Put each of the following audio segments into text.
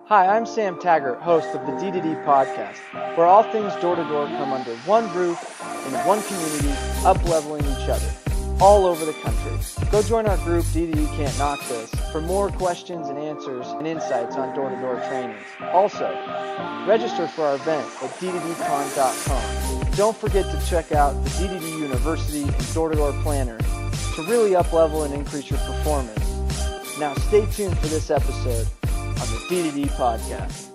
Hi, I'm Sam Taggart, host of the D2D podcast, where all things door-to-door come under one roof, in one community, up-leveling each other, all over the country. Go join our group, D2D Can't Knock This, for more questions and answers and insights on door-to-door trainings. Also, register for our event at d2dcon.com. Don't forget to check out the D2D University and Door-to-Door Planner to really up-level and increase your performance. Now stay tuned for this episode on the D2D podcast.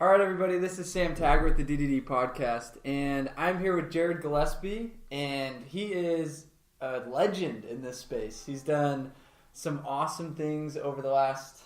All right, everybody, this is Sam Taggart with the D2D podcast, and I'm here with Jared Gillespie, and he is a legend in this space. He's done some awesome things over the last,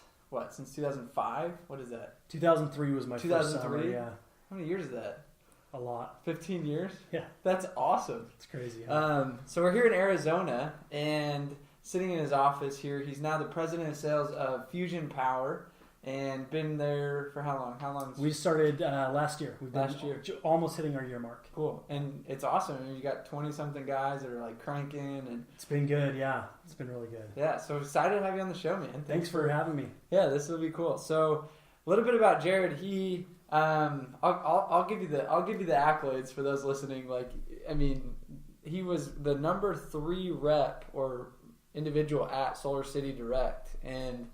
since 2005? What is that? 2003 was my first summer, yeah. How many years is that? A lot. 15 years? Yeah. That's awesome. It's crazy. Yeah. So we're here in Arizona, and sitting in his office here, he's now the president of sales of Fusion Power, and been there for how long? We started last year. We've been almost hitting our year mark. Cool. And it's awesome. I mean, you got 20-something guys that are like cranking. And it's been good, yeah. It's been really good. Yeah, so excited to have you on the show, man. Thanks for having me. Yeah, this will be cool. So a little bit about Jared. He, I'll give you the accolades for those listening. Like, I mean, he was the number 3 rep or individual at Solar City Direct, and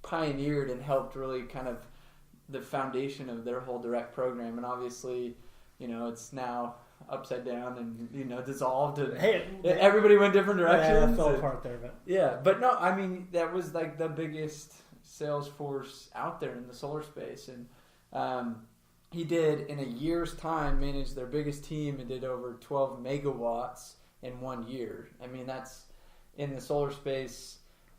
pioneered and helped really kind of the foundation of their whole direct program. And obviously, it's now upside down and dissolved, and everybody went different directions. Yeah, it fell apart there, but but no, I mean, that was like the biggest sales force out there in the solar space, and he did in a year's time manage their biggest team and did over 12 megawatts in 1 year. I mean, that's in the solar space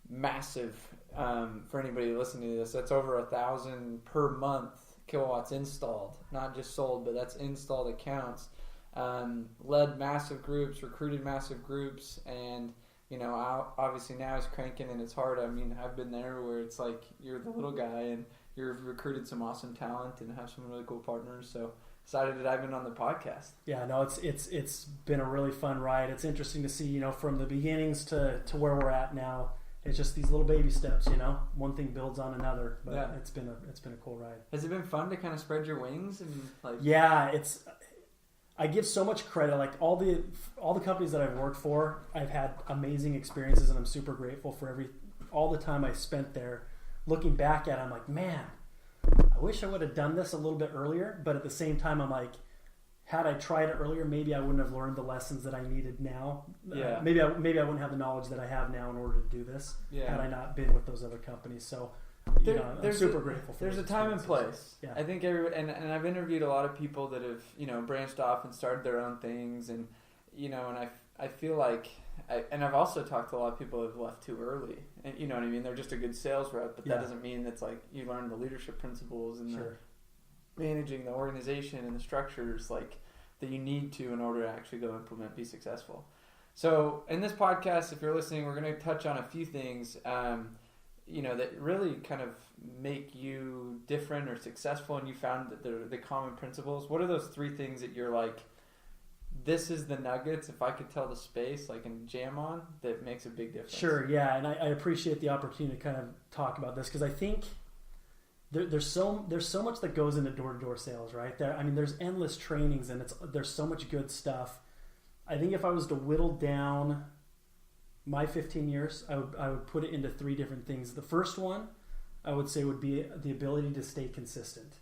massive. For anybody listening to this, that's over 1,000 per month kilowatts installed, not just sold, but that's installed accounts. Led massive groups, recruited massive groups, and obviously now he's cranking and it's hard. I mean, I've been there where it's like you're the little guy and you've recruited some awesome talent and have some really cool partners. So excited to dive in on the podcast. Yeah, no, it's been a really fun ride. It's interesting to see, from the beginnings to where we're at now. It's just these little baby steps, One thing builds on another, but yeah. It's been a cool ride. Has it been fun to kind of spread your wings and like? Yeah, I give so much credit. Like all the companies that I've worked for, I've had amazing experiences, and I'm super grateful for all the time I spent there. Looking back at it, I'm like, man, I wish I would have done this a little bit earlier. But at the same time, I'm like, had I tried it earlier, maybe I wouldn't have learned the lessons that I needed now. Yeah. Maybe I wouldn't have the knowledge that I have now in order to do this. Yeah. Had I not been with those other companies. So, I'm super grateful for there's a time and place. Yeah. I think and I've interviewed a lot of people that have branched off and started their own things, and and I feel like and I've also talked to a lot of people who have left too early, and you know what I mean. They're just a good sales rep, but that doesn't mean that's like you learn the leadership principles and the managing the organization and the structures like that you need to in order to actually go implement, be successful. So in this podcast, if you're listening, we're going to touch on a few things, that really kind of make you different or successful, and you found that the common principles. What are those 3 things that you're like, this is the nuggets, if I could tell the space, like and jam on, that makes a big difference? Sure, yeah, and I appreciate the opportunity to kind of talk about this, because I think there's so much that goes into door-to-door sales, right? There's endless trainings, and there's so much good stuff. I think if I was to whittle down my 15 years, I would put it into 3 different things. The first one, I would say, would be the ability to stay consistent.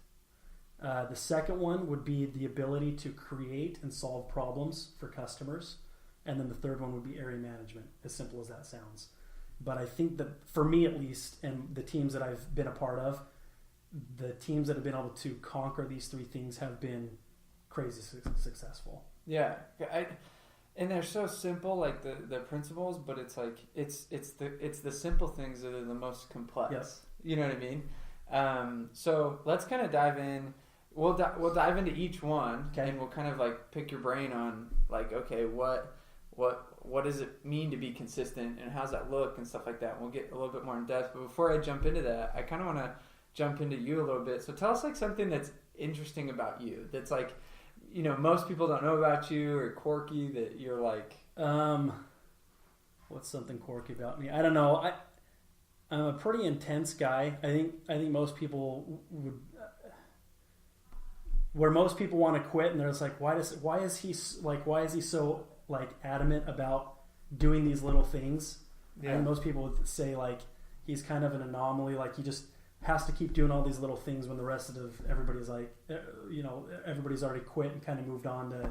The second one would be the ability to create and solve problems for customers. And then the third one would be area management, as simple as that sounds. But I think that, for me at least, and the teams that I've been a part of, the teams that have been able to conquer these 3 things have been crazy successful. Yeah, and they're so simple, like the principles, but it's like it's the simple things that are the most complex. Yep. You know what I mean? So let's kind of dive in. We'll dive into each one, and we'll kind of like pick your brain on like, okay, what does it mean to be consistent, and how's that look, and stuff like that. And we'll get a little bit more in depth. But before I jump into that, I kind of want to jump into you a little bit. So tell us like something that's interesting about you. That's like, most people don't know about you, or quirky that you're like. What's something quirky about me? I don't know. I'm a pretty intense guy. I think most people would, where most people want to quit, and they're just like, why is he so like adamant about doing these little things? Yeah. I think most people would say like he's kind of an anomaly, like he just has to keep doing all these little things when the rest of everybody's like, everybody's already quit and kind of moved on to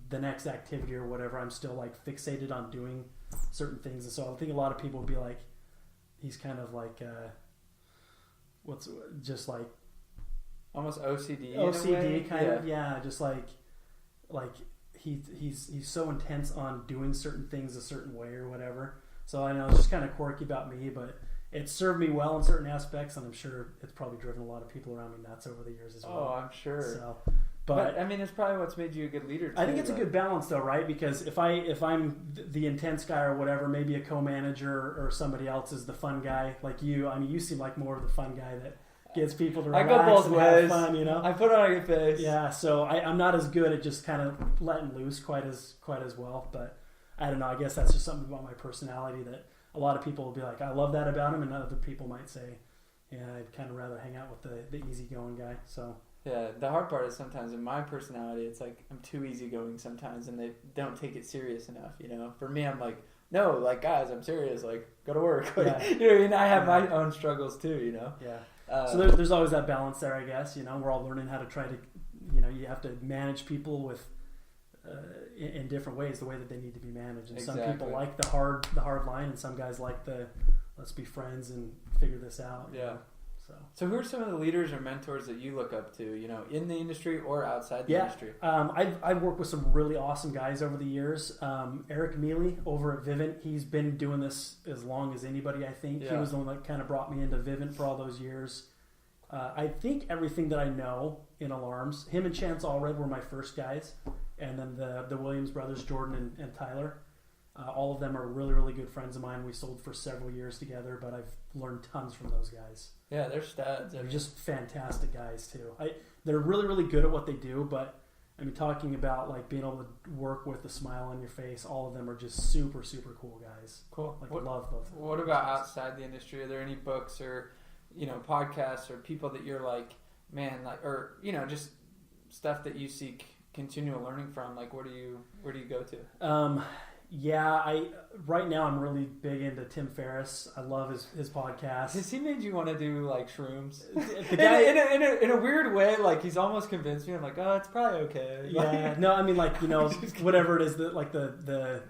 the next activity or whatever. I'm still like fixated on doing certain things, and so I think a lot of people would be like, he's kind of like just like almost OCD kind of, yeah, just like he's so intense on doing certain things a certain way or whatever. So I know it's just kind of quirky about me, but it served me well in certain aspects, and I'm sure it's probably driven a lot of people around me nuts over the years as well. Oh, I'm sure. So, but I mean, it's probably what's made you a good leader too. I think it's a good balance though, right? Because if I'm the intense guy or whatever, maybe a co-manager or somebody else is the fun guy, like you. I mean, you seem like more of the fun guy that gets people to relax. I go both and ways. Have fun, you know. I put on a good face. Yeah, so I'm not as good at just kind of letting loose quite as well. But I don't know. I guess that's just something about my personality that a lot of people will be like, I love that about him, and other people might say, yeah, I'd kind of rather hang out with the easygoing guy. So. Yeah, the hard part is sometimes in my personality, it's like I'm too easygoing sometimes, and they don't take it serious enough. You know, for me, I'm like, no, like guys, I'm serious. Like, go to work. Like, yeah. You know what I mean? I have my own struggles too. You know. Yeah. So there's always that balance there, I guess. You know, we're all learning how to try to, you have to manage people with in different ways, the way that they need to be managed. And exactly. Some people like the hard line, and some guys like the let's be friends and figure this out. Yeah. You know? So who are some of the leaders or mentors that you look up to, you know, in the industry or outside the industry? I've worked with some really awesome guys over the years. Eric Mealy over at Vivint, he's been doing this as long as anybody, I think. Yeah. He was the one that kind of brought me into Vivint for all those years. I think everything that I know in alarms, him and Chance Allred were my first guys, and then the Williams brothers, Jordan and Tyler. All of them are really, really good friends of mine. We sold for several years together, but I've learned tons from those guys. Yeah, they're studs. They're just fantastic guys too. They're really, really good at what they do, but I mean, talking about like being able to work with a smile on your face, all of them are just super, super cool guys. Cool. Like, love both. What about outside the industry? Are there any books or, you know, podcasts or people that you're like, man, like, or, you know, just stuff that you seek continual learning from? Like, where do you go to? Yeah, right now I'm really big into Tim Farris. I love his podcast. Has he made you want to do like shrooms? The guy, in a weird way, like he's almost convinced me. I'm like, oh, it's probably okay. Yeah, no, I mean, like, you know, whatever it is that like the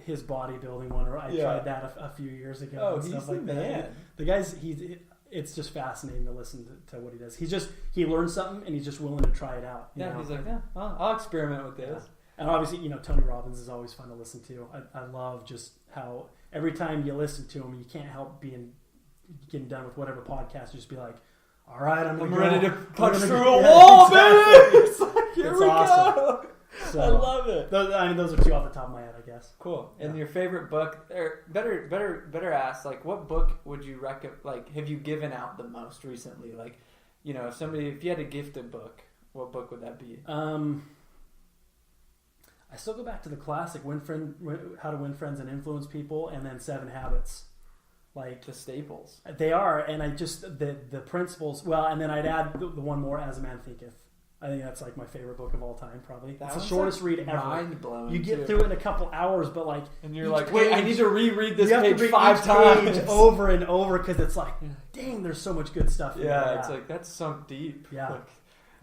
his bodybuilding one, or I tried that a few years ago. Oh, and he's stuff the like man. That. The guy's it's just fascinating to listen to what he does. He learns something and he's just willing to try it out. You know? He's like, yeah, I'll experiment with this. Yeah. And obviously, you know, Tony Robbins is always fun to listen to. I love just how every time you listen to him, you can't help getting done with whatever podcast, you just be like, all right, I'm ready to punch through a wall, baby! It's like, here we awesome. go! So, I love it. Those are two off the top of my head, I guess. Cool. Yeah. And your favorite book, or better ask, like, what book would you have you given out the most recently? Like, you know, if you had to gift a book, what book would that be? I still go back to the classic How to Win Friends and Influence People, and then 7 Habits. Like, the staples. They are, and I just the principles. Well, and then I'd add the one more, As a Man Thinketh. I think that's like my favorite book of all time, probably. It's the shortest read ever. Mind blowing. You get through it in a couple hours, but like, and you're like, wait, I need to reread this page you 5 times over and over, because it's like, dang, there's so much good stuff. Yeah, it's like that's sunk deep. Yeah.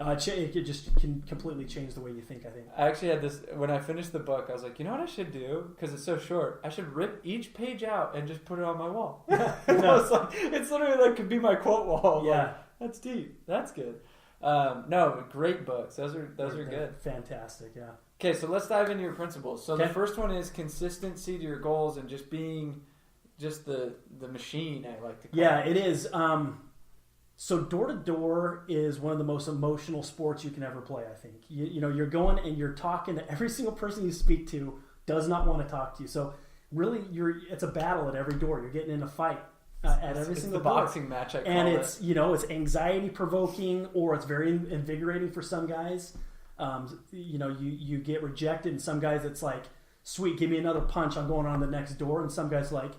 It just can completely change the way you think, I think. I actually had this, when I finished the book, I was like, you know what I should do? Because it's so short. I should rip each page out and just put it on my wall. It's literally like, could be my quote wall. Yeah. Like, that's deep. That's good. No, great books. Those are good. Fantastic, yeah. Okay, so let's dive into your principles. So the first one is consistency to your goals and just being just the machine, I like to call it. Yeah, it is. So door-to-door is one of the most emotional sports you can ever play, I think. You know, you're going and you're talking to every single person you speak to does not want to talk to you. So really, it's a battle at every door. You're getting in a fight at every single door. Boxing match, I call it. And it's, you know, it's anxiety-provoking, or it's very invigorating for some guys. You know, you get rejected, and some guys it's like, sweet, give me another punch, I'm going on the next door. And some guys like,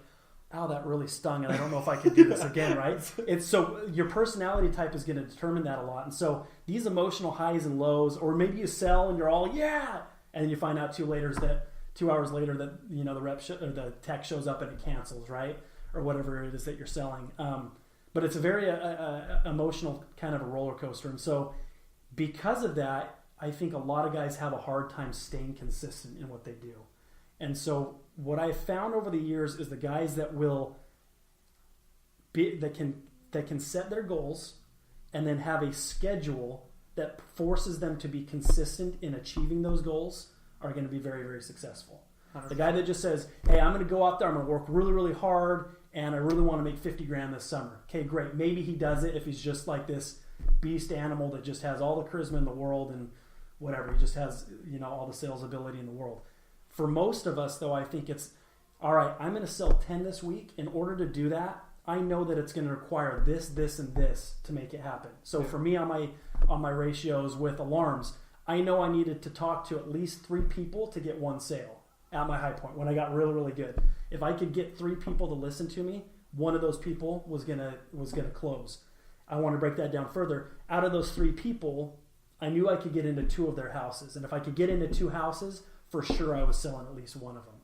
oh, that really stung, and I don't know if I could do this again, right? It's so your personality type is going to determine that a lot. And so these emotional highs and lows, or maybe you sell and you're all, yeah, and then you find out 2 hours later that, you know, the or the tech shows up and it cancels, right? Or whatever it is that you're selling. But it's a very emotional kind of a roller coaster. And so because of that, I think a lot of guys have a hard time staying consistent in what they do. And so what I've found over the years is the guys that can set their goals and then have a schedule that forces them to be consistent in achieving those goals are going to be very, very successful. 100%. The guy that just says, hey, I'm going to go out there, I'm going to work really, really hard, and I really want to make $50,000 this summer. Okay, great. Maybe he does it if he's just like this beast animal that just has all the charisma in the world and whatever. He just has, you know, all the sales ability in the world. For most of us, though, I think it's, all right, I'm going to sell 10 this week. In order to do that, I know that it's going to require this, this, and this to make it happen. So for me on my ratios with alarms, I know I needed to talk to at least 3 people to get 1 sale at my high point when I got really, really good. If I could get 3 people to listen to me, one of those people was gonna close. I want to break that down further. Out of those 3 people, I knew I could get into 2 of their houses. And if I could get into 2 houses, for sure I was selling at least 1 of them.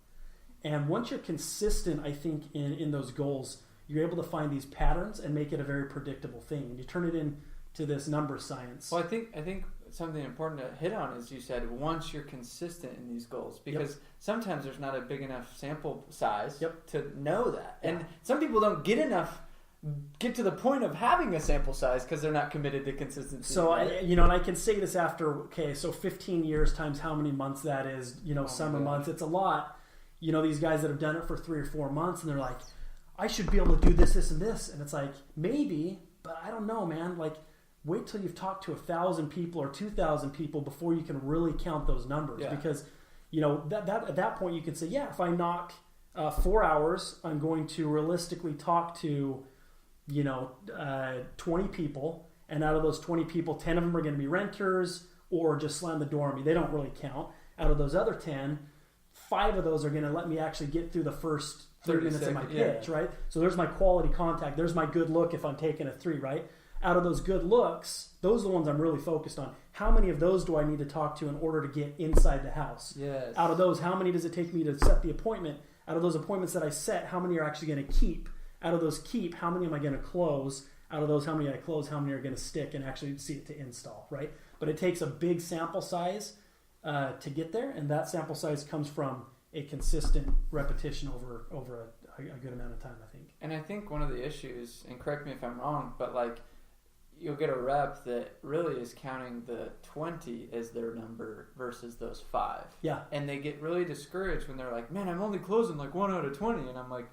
And once you're consistent, I think, in those goals, you're able to find these patterns and make it a very predictable thing. And you turn it into this number science. Well, I think something important to hit on is you said once you're consistent in these goals, because sometimes there's not a big enough sample size to know that. And some people don't get to the point of having a sample size because they're not committed to consistency. So, and I can say this after, so 15 years times how many months that is, summer months, it's a lot. These guys that have done it for 3 or 4 months and they're like, I should be able to do this, this, and this. And it's like, maybe, but I don't know, man. Like, wait till you've talked to 1,000 people or 2,000 people before you can really count those numbers. Yeah. Because, that at that point you can say, yeah, if I knock 4 hours, I'm going to realistically talk to, 20 people. And out of those 20 people, 10 of them are going to be renters or just slam the door on me. They don't really count. Out of those other 10, 5 of those are going to let me actually get through the first 30 minutes of my pitch, right? So there's my quality contact. There's my good look if I'm taking a 3, right? Out of those good looks, those are the ones I'm really focused on. How many of those do I need to talk to in order to get inside the house? Yes. Out of those, how many does it take me to set the appointment? Out of those appointments that I set, how many are actually going to keep? Out of those keep, how many am I going to close? Out of those, how many I close, how many are going to stick and actually see it to install, right? But it takes a big sample size to get there, and that sample size comes from a consistent repetition over a good amount of time, I think. And I think one of the issues, and correct me if I'm wrong, but like you'll get a rep that really is counting the 20 as their number versus those 5. Yeah. And they get really discouraged when they're like, man, I'm only closing like 1 out of 20. And I'm like,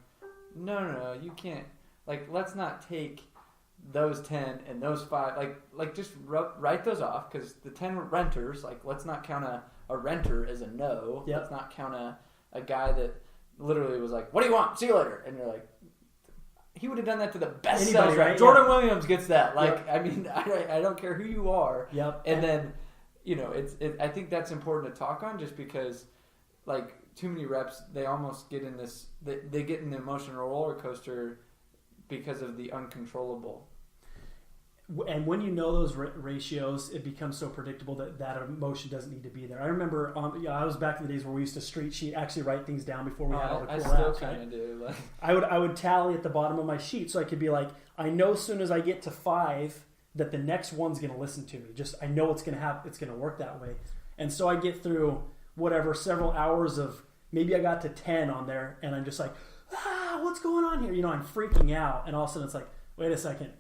no, you can't. Like, let's not take those 10 and those 5. Like just write those off, because the 10 renters, like, let's not count a renter as a no. Yep. Let's not count a guy that literally was like, what do you want? See you later. And you're like, he would have done that to the best sales rep. Right? Jordan Williams gets that. Like, I mean, I don't care who you are. Yep. And then, I think that's important to talk on, just because, like, too many reps, they almost get in this, they get in the emotional roller coaster because of the uncontrollable. And when you know those ratios, it becomes so predictable that emotion doesn't need to be there. I remember, I was back in the days where we used to street sheet, actually write things down before we had all the cool apps. I still kind of do. Like. I would tally at the bottom of my sheet, so I could be like, I know as soon as I get to 5 that the next one's going to listen to me. Just I know it's going to work that way. And so I get through several hours of, maybe I got to 10 on there, and I'm just like, what's going on here? I'm freaking out, and all of a sudden it's like, wait a second.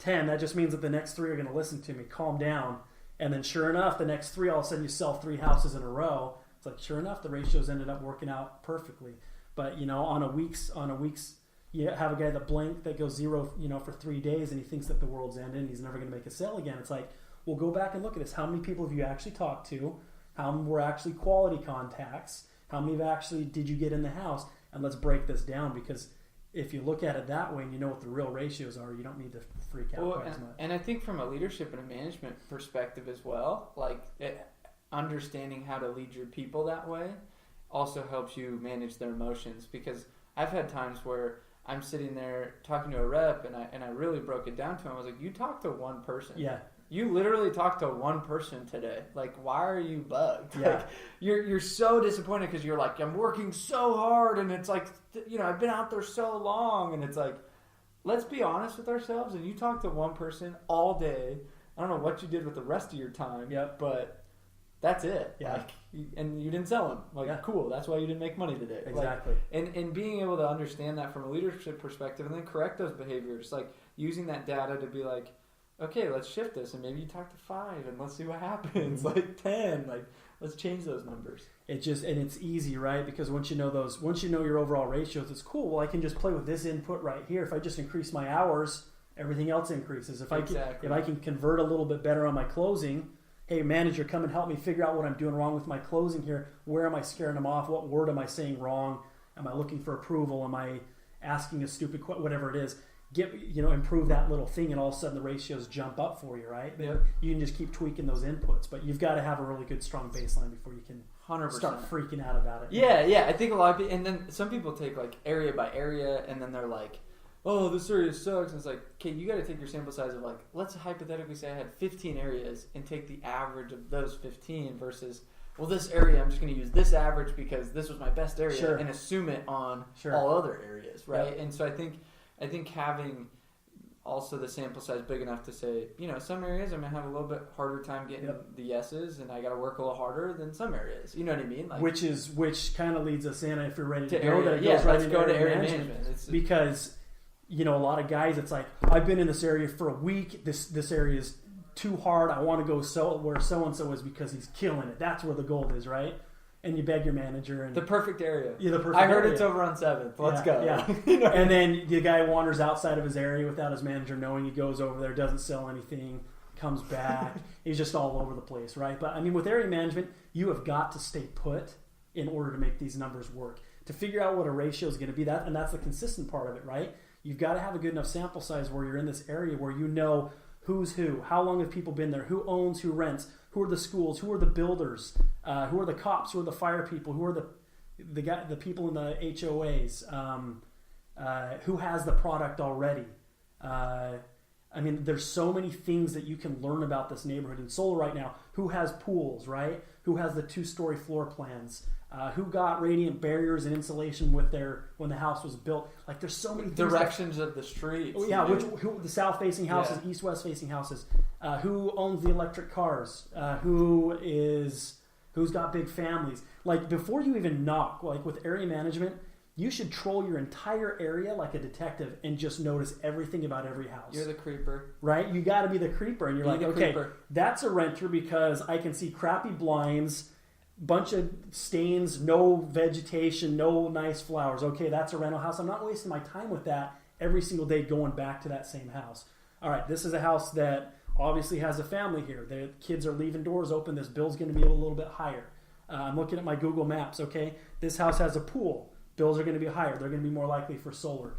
10, that just means that the next 3 are going to listen to me. Calm down. And then sure enough, the next 3, all of a sudden you sell 3 houses in a row. It's like, sure enough, the ratios ended up working out perfectly. But, on a week's, you have a guy that goes 0, for 3 days, and he thinks that the world's ended and he's never going to make a sale again. It's like, well, go back and look at this. How many people have you actually talked to? How many were actually quality contacts? How many did you get in the house? And let's break this down, because if you look at it that way and you know what the real ratios are, you don't need to freak out quite as much. And I think from a leadership and a management perspective as well, like understanding how to lead your people that way also helps you manage their emotions. Because I've had times where I'm sitting there talking to a rep, and I really broke it down to him. I was like, you talked to one person. Yeah. You literally talked to one person today. Like, why are you bugged? Yeah. Like, you're so disappointed because you're like, I'm working so hard, and it's like, I've been out there so long, and it's like, let's be honest with ourselves. And you talked to one person all day. I don't know what you did with the rest of your time. Yep. But that's it. Yeah. Like, and you didn't sell them. Like, cool. That's why you didn't make money today. Exactly. Like, and being able to understand that from a leadership perspective, and then correct those behaviors, like using that data to be like, okay, let's shift this, and maybe you talk to 5, and let's see what happens. Mm-hmm. Like 10, like let's change those numbers. And it's easy, right? Because once you know your overall ratios, it's cool. Well, I can just play with this input right here. If I just increase my hours, everything else increases. If I can convert a little bit better on my closing, hey manager, come and help me figure out what I'm doing wrong with my closing here. Where am I scaring them off? What word am I saying wrong? Am I looking for approval? Am I asking a stupid question? Whatever it is. Improve that little thing, and all of a sudden the ratios jump up for you, right? Yep. You can just keep tweaking those inputs, but you've got to have a really good, strong baseline before you can 100%. start freaking out about it. Yeah. I think a lot of people, and then some people take like area by area, and then they're like, oh, this area sucks. And it's like, okay, you got to take your sample size of like, let's hypothetically say I had 15 areas and take the average of those 15 versus, well, this area, I'm just going to use this average because this was my best area and assume it on all other areas, right? Yep. And so I think having also the sample size big enough to say, some areas I'm going to have a little bit harder time getting the yeses, and I got to work a little harder than some areas. You know what I mean? Like, which kind of leads us in, if you're ready to go, area, that it goes right into go to area management. Because, a lot of guys, it's like, I've been in this area for a week. This area is too hard. I want to go where so-and-so is because he's killing it. That's where the gold is, right? And you beg your manager. And the perfect area. Yeah, the perfect I heard area. It's over on 7th. Let's go. Yeah. And then the guy wanders outside of his area without his manager knowing. He goes over there, doesn't sell anything, comes back. He's just all over the place, right? But, with area management, you have got to stay put in order to make these numbers work. To figure out what a ratio is going to be, and that's the consistent part of it, right? You've got to have a good enough sample size where you're in this area where you know who's who, how long have people been there, who owns, who rents, who are the schools, who are the builders, who are the cops, who are the fire people, who are the people in the HOAs, who has the product already. There's so many things that you can learn about this neighborhood in solar right now. Who has pools, right? Who has the 2-story floor plans? Who got radiant barriers and insulation when the house was built? Like, there's so many directions of the streets. Oh, yeah, who the south-facing houses, east-west facing houses. Who owns the electric cars? Who's got big families? Like, before you even knock, like with area management, you should troll your entire area like a detective and just notice everything about every house. You're the creeper. Right? You got to be the creeper. And you're like, okay, creeper. That's a renter because I can see crappy blinds, bunch of stains, no vegetation, no nice flowers. Okay, that's a rental house. I'm not wasting my time with that every single day going back to that same house. All right, this is a house that obviously has a family here. The kids are leaving doors open. This bill's going to be a little bit higher. I'm looking at my Google Maps. Okay, this house has a pool. Bills are going to be higher. They're going to be more likely for solar.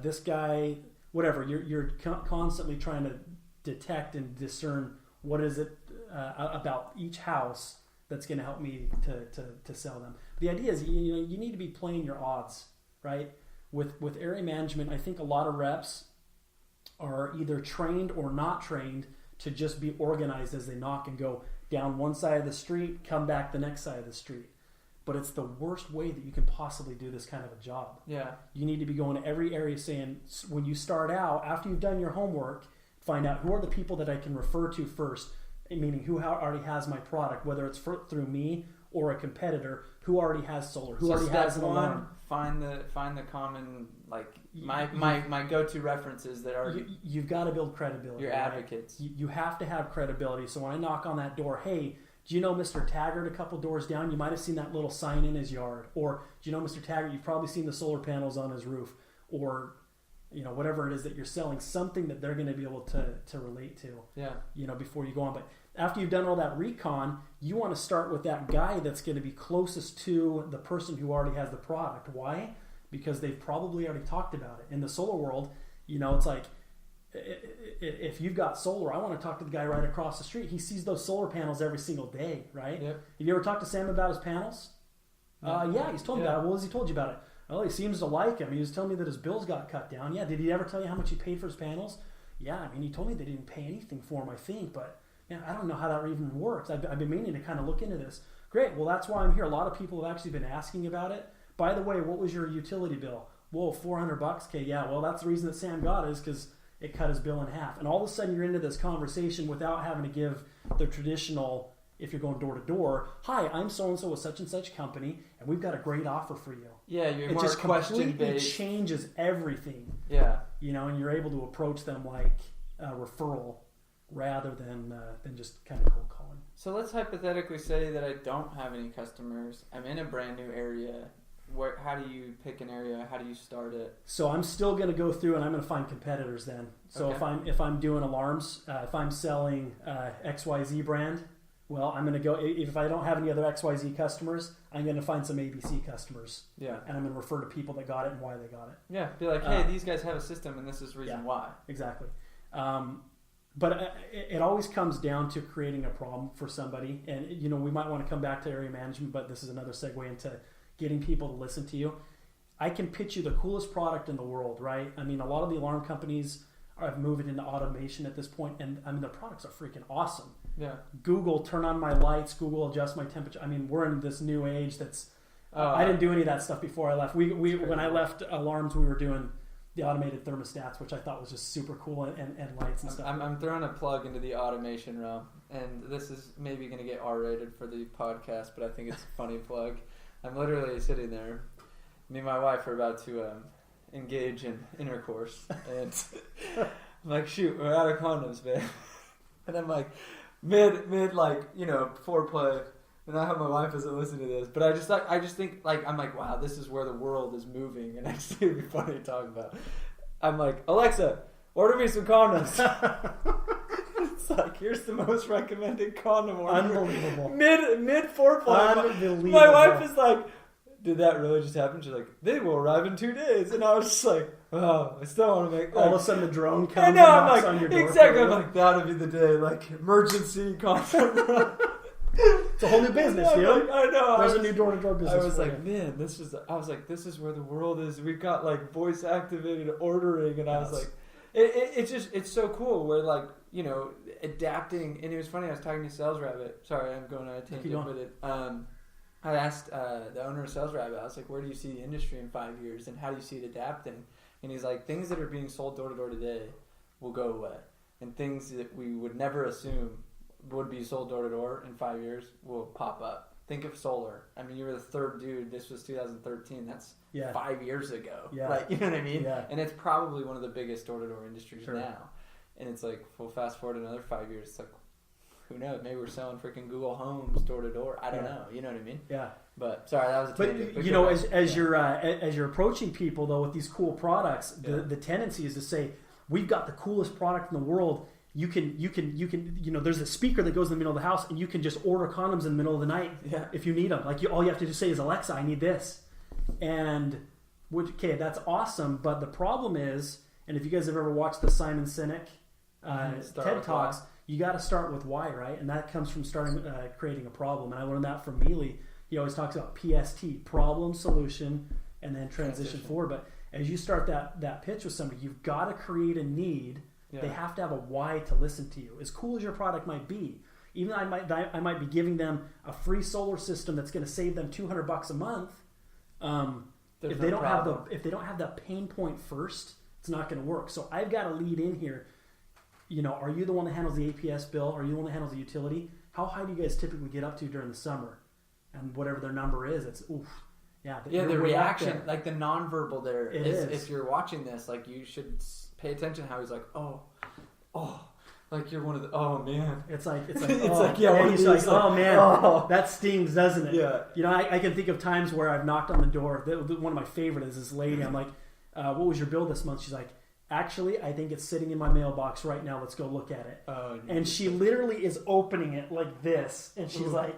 This guy, whatever. You're constantly trying to detect and discern what is it about each house that's going to help me to sell them. The idea is you need to be playing your odds, right? With area management, I think a lot of reps are either trained or not trained to just be organized as they knock and go down one side of the street, come back the next side of the street. But it's the worst way that you can possibly do this kind of a job. Yeah. You need to be going to every area saying, when you start out, after you've done your homework, find out who are the people that I can refer to first, meaning who already has my product, whether it's through me or a competitor, who already has solar, who already has an alarm. Find the common, like, my go-to references that are... You've got to build credibility. Your advocates. Right? You have to have credibility. So when I knock on that door, hey, do you know Mr. Taggart a couple doors down? You might have seen that little sign in his yard. Or do you know Mr. Taggart? You've probably seen the solar panels on his roof. Or, whatever it is that you're selling, something that they're going to be able to relate to. Yeah. Before you go on. But after you've done all that recon, you want to start with that guy that's going to be closest to the person who already has the product. Why? Because they've probably already talked about it. In the solar world, it's like, if you've got solar, I want to talk to the guy right across the street. He sees those solar panels every single day, right? Yep. Have you ever talked to Sam about his panels? Yeah, he's told me about it. What has he told you about it? Well, he seems to like him. He was telling me that his bills got cut down. Yeah, did he ever tell you how much he paid for his panels? Yeah, I mean, he told me they didn't pay anything for them, I think, but yeah, I don't know how that even works. I've been meaning to kind of look into this. Great, well, that's why I'm here. A lot of people have actually been asking about it. By the way, what was your utility bill? Whoa, $400. Okay, yeah, well, that's the reason that Sam got it is because it cut his bill in half. And all of a sudden, you're into this conversation without having to give the traditional, if you're going door to door, hi, I'm so-and-so with such and such company, and we've got a great offer for you. Yeah, you're it more just completely question-based. changes everything. Yeah. You know, and you're able to approach them like a referral rather than just kind of cold calling. So let's hypothetically say that I don't have any customers. I'm in a brand new area. How do you pick an area? How do you start it? So I'm still going to go through and I'm going to find competitors then. So Okay. if I'm doing alarms, if I'm selling XYZ brand, well, I'm going to go, if I don't have any other XYZ customers, I'm going to find some ABC customers. Yeah. And I'm going to refer to people that got it and why they got it. Yeah. Be like, hey, these guys have a system and this is the reason why. Exactly. But it always comes down to creating a problem for somebody. And, you know, we might want to come back to area management, but this is another segue into getting people to listen to you. I can pitch you the coolest product in the world, right? I mean, a lot of the alarm companies are moving into automation at this point, and I mean, their products are freaking awesome. Yeah. Google, turn on my lights. Google, adjust my temperature. I mean, we're in this new age that's... I didn't do any of that stuff before I left. When I left alarms, we were doing the automated thermostats, which I thought was just super cool, and lights and stuff. I'm throwing a plug into the automation realm, and this is maybe going to get R-rated for the podcast, but I think it's a funny plug. I'm literally sitting there. Me and my wife are about to engage in intercourse, and I'm like, shoot, we're out of condoms, man. And I'm like, mid like, you know, foreplay. And I hope my wife doesn't listen to this, but I just think like, I'm like, wow, this is where the world is moving, and I just think it'd be funny to talk about. I'm like, Alexa, order me some condoms. It's like, here's the most recommended condom order. Unbelievable. Mid foreplay. Unbelievable. My wife is like, did that really just happen? She's like, they will arrive in 2 days. And I was just like, oh, I still want to make... Like, all of a sudden the drone comes I and know, I'm knocks like, on your door. exactly. I'm like, that'll be the day. Like, emergency condom. It's a whole new business, dude. Like, I know. There's a new door-to-door business. I was like, man, this is where the world is. We've got like voice activated ordering, and I was like, it's so cool. Where like, you know, adapting. And it was funny. I was talking to Sales Rabbit. Sorry, I'm going on a tangent with it. I asked the owner of Sales Rabbit. I was like, where do you see the industry in 5 years, and how do you see it adapting? And he's like, things that are being sold door to door today will go away, and things that we would never assume would be sold door to door in 5 years will pop up. Think of solar. I mean, you were the third dude. This was 2013. That's 5 years ago. Yeah. Like, you know what I mean? Yeah. And it's probably one of the biggest door to door industries Sure. now. And it's like, well, fast forward another 5 years. It's like, who knows? Maybe we're selling freaking Google Homes door to door. I don't know. You know what I mean? Yeah. But sorry, that was a tangent. But you know, as you're approaching people though with these cool products, the tendency is to say, we've got the coolest product in the world. You can, you know, there's a speaker that goes in the middle of the house, and you can just order condoms in the middle of the night if you need them. Like, all you have to do say is, Alexa, I need this. And, okay, that's awesome, but the problem is, and if you guys have ever watched the Simon Sinek TED Talks, you got to start with why, right? And that comes from creating a problem. And I learned that from Mealy. He always talks about PST, problem, solution, and then transition forward. But as you start that pitch with somebody, you've got to create a need. Yeah. They have to have a why to listen to you. As cool as your product might be, even I might be giving them a free solar system that's going to save them $200 a month. If they don't have that pain point first, it's not going to work. So I've got to lead in here. You know, are you the one that handles the APS bill? Are you the one that handles the utility? How high do you guys typically get up to during the summer? And whatever their number is, it's oof. Yeah, the reaction, like the nonverbal there is. If you're watching this, like, you should pay attention to how he's like, oh, like you're one of the, oh man. It's like, it's oh. like, yeah, he's like, oh man, that stings, doesn't it? Yeah. You know, I can think of times where I've knocked on the door. One of my favorite is this lady. I'm like, what was your bill this month? She's like, actually, I think it's sitting in my mailbox right now. Let's go look at it. Oh, and she literally is opening it like this, and she's like,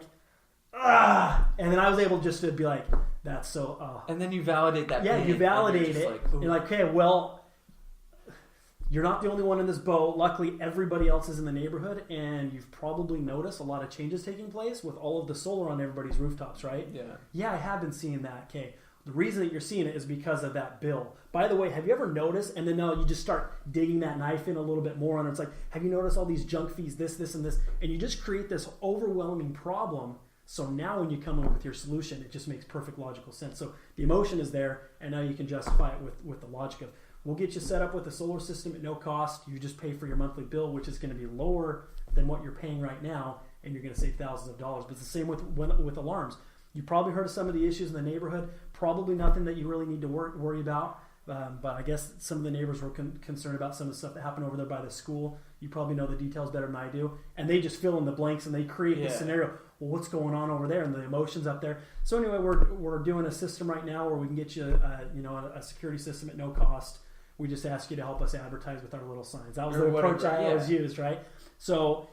ah. And then I was able just to be like, that's so. And then you validate that. Yeah, you validate it. Like, you're like, okay, well, you're not the only one in this boat. Luckily, everybody else is in the neighborhood, and you've probably noticed a lot of changes taking place with all of the solar on everybody's rooftops, right? Yeah. Yeah, I have been seeing that. Okay, The reason that you're seeing it is because of that bill. By the way, have you ever noticed, and then now you just start digging that knife in a little bit more, and it's like, have you noticed all these junk fees, this, and this, and you just create this overwhelming problem. So now when you come in with your solution, it just makes perfect logical sense. So the emotion is there, and now you can justify it with the logic of, we'll get you set up with a solar system at no cost. You just pay for your monthly bill, which is going to be lower than what you're paying right now, and you're going to save thousands of dollars. But it's the same with alarms. You probably heard of some of the issues in the neighborhood. Probably nothing that you really need to worry about. But I guess some of the neighbors were concerned about some of the stuff that happened over there by the school. You probably know the details better than I do. And they just fill in the blanks and they create the scenario. Well, what's going on over there? And the emotions up there. So anyway, we're doing a system right now where we can get you a security system at no cost. We just ask you to help us advertise with our little signs. That was the approach I always used, right? So,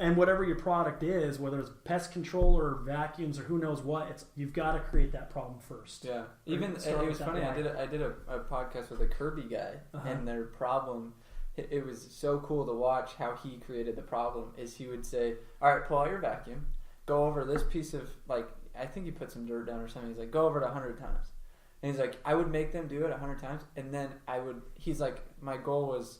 and whatever your product is, whether it's pest control or vacuums or who knows what, you've got to create that problem first. Yeah. Even it was funny. I did a podcast with a Kirby guy, and their problem. It was so cool to watch how he created the problem. Is he would say, "All right, pull out your vacuum, go over this piece of I think he put some dirt down or something." He's like, "Go over it 100 times." And he's like, I would make them do it 100 times, and then he's like, my goal was,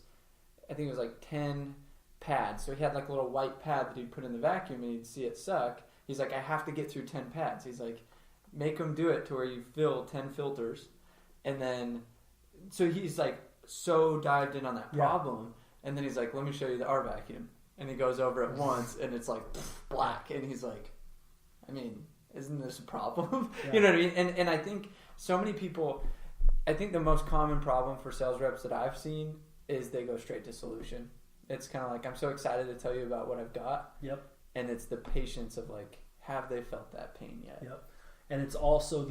I think it was 10 pads. So he had a little white pad that he'd put in the vacuum, and he'd see it suck. He's like, I have to get through 10 pads. He's like, make them do it to where you fill 10 filters. And then, so he's so dived in on that problem. And then he's like, let me show you the R vacuum. And he goes over it once, and it's black. And he's like, I mean, isn't this a problem? Yeah. You know what I mean? And I think so many people, I think the most common problem for sales reps that I've seen is they go straight to solution. It's kind of I'm so excited to tell you about what I've got. Yep. And it's the patience of have they felt that pain yet? Yep. And it's also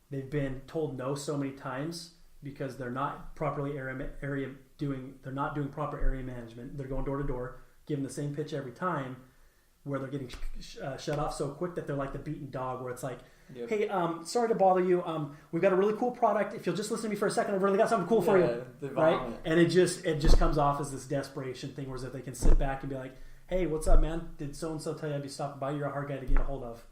they've been told no so many times because they're not properly they're not doing proper area management. They're going door to door, giving the same pitch every time, where they're getting shut off so quick that they're like the beaten dog, where it's like, yep. Hey, sorry to bother you. We've got a really cool product. If you'll just listen to me for a second, I've really got something cool for you, right? And it just comes off as this desperation thing, whereas if they can sit back and be like, hey, what's up, man? Did so and so tell you I'd be stopping by? You're a hard guy to get a hold of.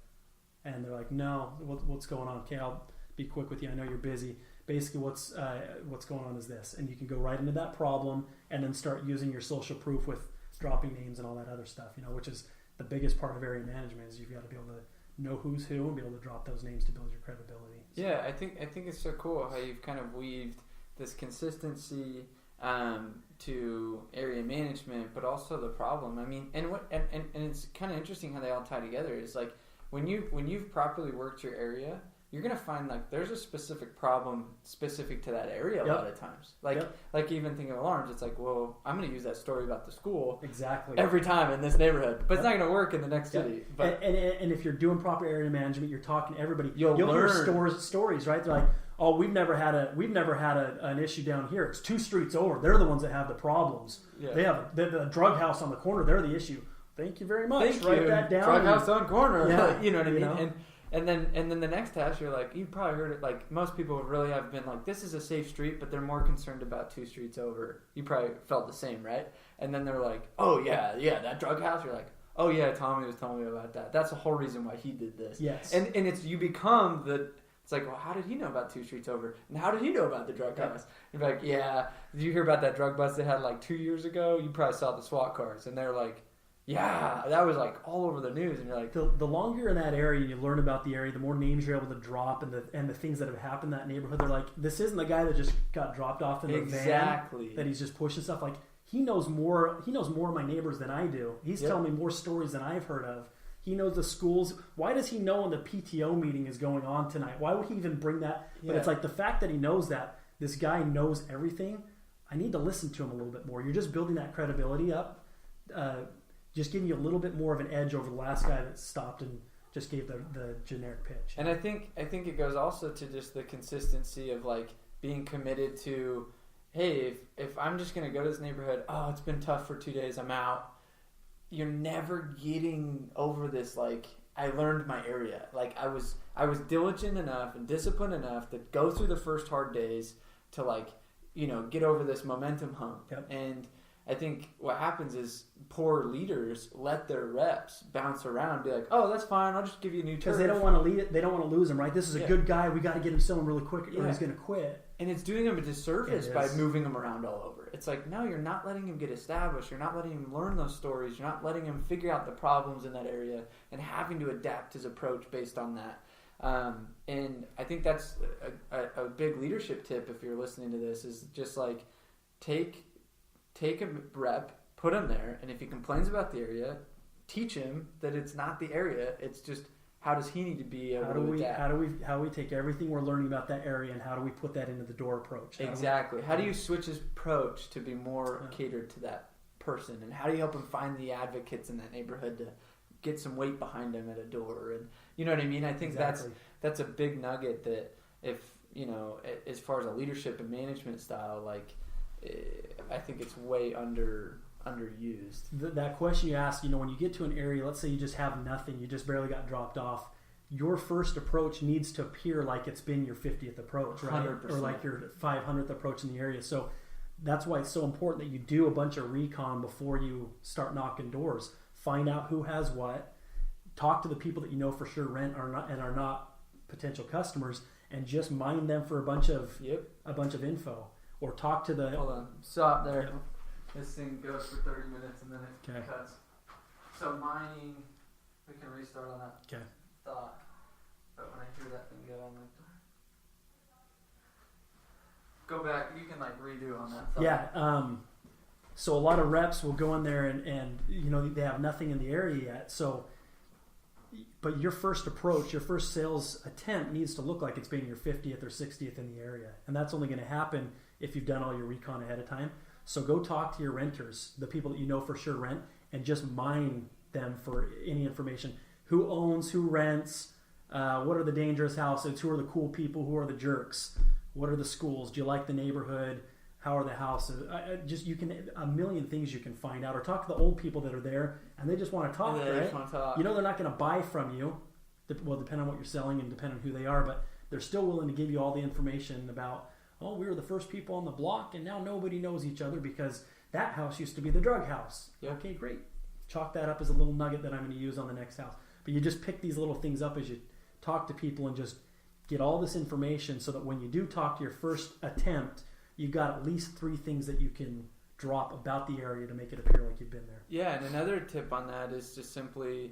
And they're like, no, what's going on? Okay, I'll be quick with you. I know you're busy. Basically, what's going on is this, and you can go right into that problem and then start using your social proof with dropping names and all that other stuff. Which is the biggest part of area management is you've got to be able to know who's who and be able to drop those names to build your credibility. So. Yeah, I think it's so cool how you've kind of weaved this consistency to area management, but also the problem. I mean, and it's kind of interesting how they all tie together. It's when you've properly worked your area, you're gonna find there's a specific problem specific to that area a lot of times. Even thinking of alarms, it's well, I'm gonna use that story about the school exactly every time in this neighborhood, but it's not gonna work in the next city. But and if you're doing proper area management, you're talking to everybody. You'll hear stories, right? They're like, oh, we've never had an issue down here. It's 2 streets over. They're the ones that have the problems. Yeah. They have the drug house on the corner. They're the issue. Thank you very much. Write that down. Drug house on corner. Yeah, you know what I mean. And then the next task, you're you probably heard it. Most people really have been this is a safe street, but they're more concerned about 2 streets over. You probably felt the same, right? And then they're like, oh yeah, that drug house. You're like, oh yeah, Tommy was telling me about that. That's the whole reason why he did this. Yes. And it's you become the. It's well, how did he know about 2 streets over? And how did he know about the drug house? You're like, yeah. Did you hear about that drug bust they had 2 years ago? You probably saw the SWAT cars, and they're like. Yeah, that was all over the news, and you're like, the longer you're in that area and you learn about the area, the more names you're able to drop, and the things that have happened in that neighborhood. They're like, this isn't the guy that just got dropped off in the van that he's just pushing stuff. He knows more of my neighbors than I do. He's telling me more stories than I've heard of. He knows the schools. Why does he know when the PTO meeting is going on tonight? Why would he even bring that? But it's the fact that he knows that this guy knows everything. I need to listen to him a little bit more. You're just building that credibility up. Just giving you a little bit more of an edge over the last guy that stopped and just gave the generic pitch. And I think it goes also to just the consistency of being committed to, hey, if I'm just going to go to this neighborhood, oh, it's been tough for 2 days, I'm out. You're never getting over this I learned my area. I was diligent enough and disciplined enough to go through the first hard days to get over this momentum hump. Yep. And I think what happens is poor leaders let their reps bounce around and be like, oh, that's fine, I'll just give you a new turf. Because they don't want to lead it. They don't want to lose him, right? This is a good guy. We got to get him selling really quick or he's going to quit. And it's doing him a disservice by moving him around all over. It's like, no, you're not letting him get established. You're not letting him learn those stories. You're not letting him figure out the problems in that area and having to adapt his approach based on that. And I think that's a big leadership tip if you're listening to this, is just like take a rep, put him there, and if he complains about the area, teach him that it's not the area. It's just, how does he need to be able to adapt? How do we take everything we're learning about that area and how do we put that into the door approach? How do you switch his approach to be more catered to that person? And how do you help him find the advocates in that neighborhood to get some weight behind him at a door? And you know what I mean? I think that's a big nugget that, if, you know, as far as a leadership and management style, like, I think it's way underused. That question you asked, you know, when you get to an area, let's say you just have nothing, you just barely got dropped off, your first approach needs to appear like it's been your 50th approach, right? 100%. Or like your 500th approach in the area. So that's why it's so important that you do a bunch of recon before you start knocking doors. Find out who has what, talk to the people that you know for sure rent and are not potential customers, and just mine them for a bunch of info. Or talk to the... Hold on. Stop there. Yep. This thing goes for 30 minutes and then it cuts. So mining, we can restart on that thought. But when I hear that thing go, I'm like... Go back. You can like redo on that thought. Yeah. So a lot of reps will go in there and you know, they have nothing in the area yet. So... But your first approach, your first sales attempt needs to look like it's been your 50th or 60th in the area. And that's only going to happen if you've done all your recon ahead of time. So go talk to your renters, the people that you know for sure rent, and just mine them for any information. Who owns, who rents, what are the dangerous houses, who are the cool people, who are the jerks, what are the schools, do you like the neighborhood, how are the houses? You can, a million things you can find out. Or talk to the old people that are there, and they just want to talk, right? Just want to talk. You know they're not going to buy from you, well, depending on what you're selling and depending on who they are, but they're still willing to give you all the information about, oh, we were the first people on the block, and now nobody knows each other because that house used to be the drug house. Yep. Okay, great. Chalk that up as a little nugget that I'm going to use on the next house. But you just pick these little things up as you talk to people and just get all this information so that when you do talk to your first attempt, you've got at least 3 things that you can drop about the area to make it appear like you've been there. Yeah, and another tip on that is just simply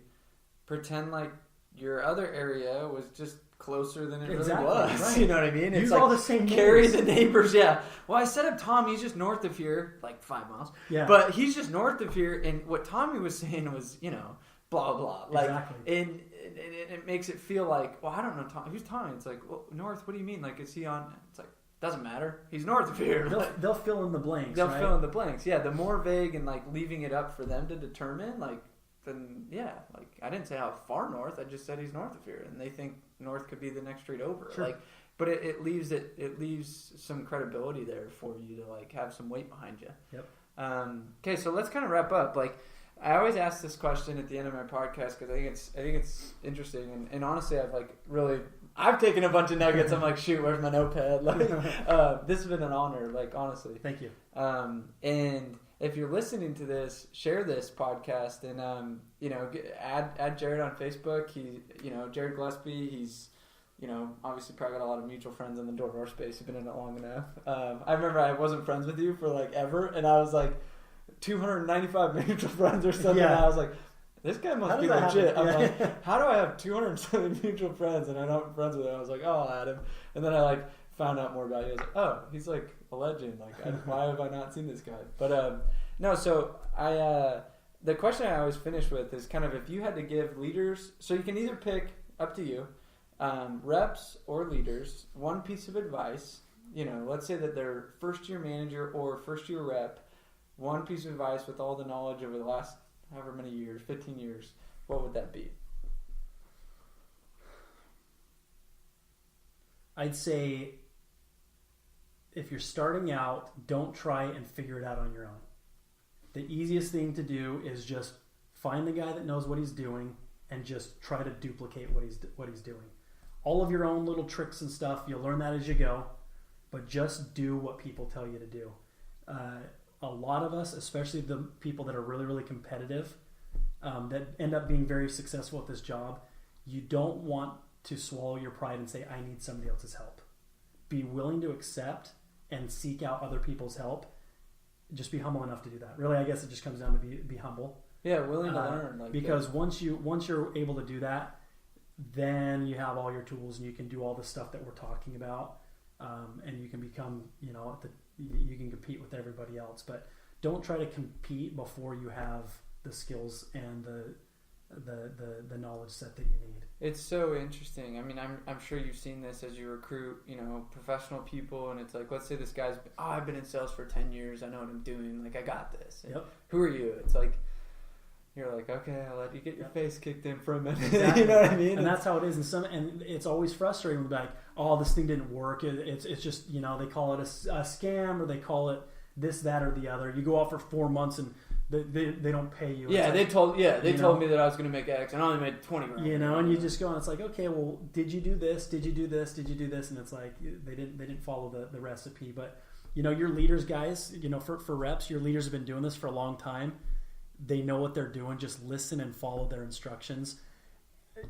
pretend like your other area was just closer than it really was. Right. You know what I mean? It's use like all the same carry names. the neighbors. Yeah. Well, I set up Tom. He's just north of here, like 5 miles. Yeah. But he's just north of here, and what Tommy was saying was, you know, blah blah. Like, exactly. And it makes it feel like, well, I don't know Tom. Who's Tommy? It's like, well, north. What do you mean? Like, is he on? It's like, doesn't matter. He's north of here. They'll fill in the blanks. They'll right? fill in the blanks. Yeah. The more vague and like leaving it up for them to determine, like. Then yeah, like I didn't say how far north. I just said he's north of here, and they think north could be the next street over. Sure. Like, but it leaves some credibility there for you to like have some weight behind you. Yep. Okay, so let's kind of wrap up. Like, I always ask this question at the end of my podcast because I think it's interesting, and honestly, I've taken a bunch of nuggets. I'm like, shoot, where's my notepad? Like, this has been an honor. Like, honestly, thank you. And if you're listening to this, share this podcast and, add Jared on Facebook. Jared Gillespie, he's, obviously probably got a lot of mutual friends in the door-to-door space. You've been in it long enough. I remember I wasn't friends with you for like ever, and I was like 295 mutual friends or something. Yeah. And I was like, this guy must be legit. I'm like, how do I have 270 mutual friends and I'm not friends with him? I was like, oh, I'll add him. And then I like found out more about you. I was like, oh, he's like a legend. Like, why have I not seen this guy? But no. So the question I always finish with is kind of if you had to give leaders. So you can either pick, up to you, reps or leaders, one piece of advice. Let's say that they're first year manager or first year rep. One piece of advice with all the knowledge over the last however many years, 15 years. What would that be? I'd say if you're starting out, don't try and figure it out on your own. The easiest thing to do is just find the guy that knows what he's doing and just try to duplicate what he's doing. All of your own little tricks and stuff, you'll learn that as you go, but just do what people tell you to do. a lot of us, especially the people that are really, really competitive, that end up being very successful at this job, you don't want to swallow your pride and say, I need somebody else's help. Be willing to accept and seek out other people's help. Just be humble enough to do that. Really, I guess it just comes down to be humble. Yeah, willing to learn. Because once you're able to do that, then you have all your tools and you can do all the stuff that we're talking about, and you can become, you can compete with everybody else. But don't try to compete before you have the skills and the knowledge set that you need. It's so interesting. I mean, I'm sure you've seen this as you recruit, professional people, and it's like, let's say this guy's, I've been in sales for 10 years. I know what I'm doing. Like, I got this. Yep. Who are you? It's like, you're like, okay, I'll let you get your face kicked in for a minute. Exactly. You know what I mean? And that's how it is. And it's always frustrating. Like, this thing didn't work. It's just, they call it a scam, or they call it this, that, or the other. You go out for 4 months and they don't pay you. Yeah, like, they told me that I was going to make X, and I only made 20 grand. And you just go, and it's like, okay, well, did you do this? Did you do this? Did you do this? And it's like they didn't follow the recipe. But your leaders, guys, for reps, your leaders have been doing this for a long time. They know what they're doing. Just listen and follow their instructions.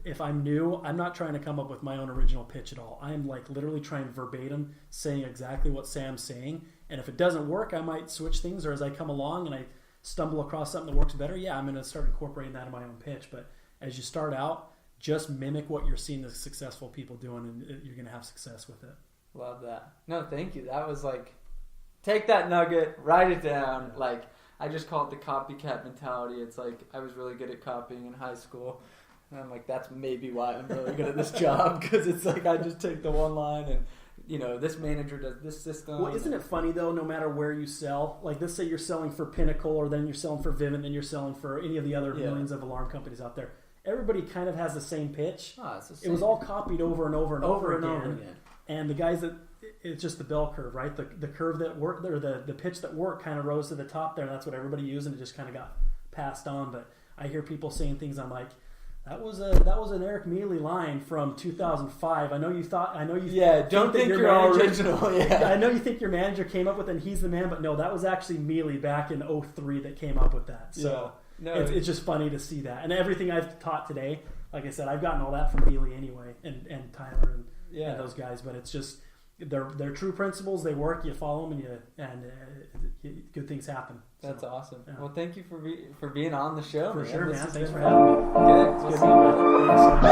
If I'm new, I'm not trying to come up with my own original pitch at all. I'm like literally trying verbatim, saying exactly what Sam's saying. And if it doesn't work, I might switch things, or as I come along and I stumble across something that works better, I'm going to start incorporating that in my own pitch. But as you start out, just mimic what you're seeing the successful people doing, and you're going to have success with it. Love that. No, thank you. That was like, take that nugget, write it down. Like, I just call it the copycat mentality. It's like, I was really good at copying in high school. And I'm like, that's maybe why I'm really good at this job, because it's like I just take the one line and, this manager does this system. Well, isn't it funny, though, no matter where you sell, like let's say you're selling for Pinnacle, or then you're selling for Vivint, then you're selling for any of the other millions of alarm companies out there. Everybody kind of has the same pitch. It's the same. It was all copied over and over and over again. And the guys it's just the bell curve, right? The curve that worked, or the pitch that worked kind of rose to the top there, and that's what everybody used, and it just kind of got passed on. But I hear people saying things, I'm like, that was an Eric Mealy line from 2005. Don't think you're all original. Yeah. I know you think your manager came up with it and he's the man, but no, that was actually Mealy back in 2003 that came up with that. So it's just funny to see that. And everything I've taught today, like I said, I've gotten all that from Mealy anyway, and Tyler and those guys. But it's just they're true principles. They work. You follow them, and good things happen. That's awesome. Yeah. Well, thank you for being on the show. For sure, man. Thanks for having me. Good. We'll see you.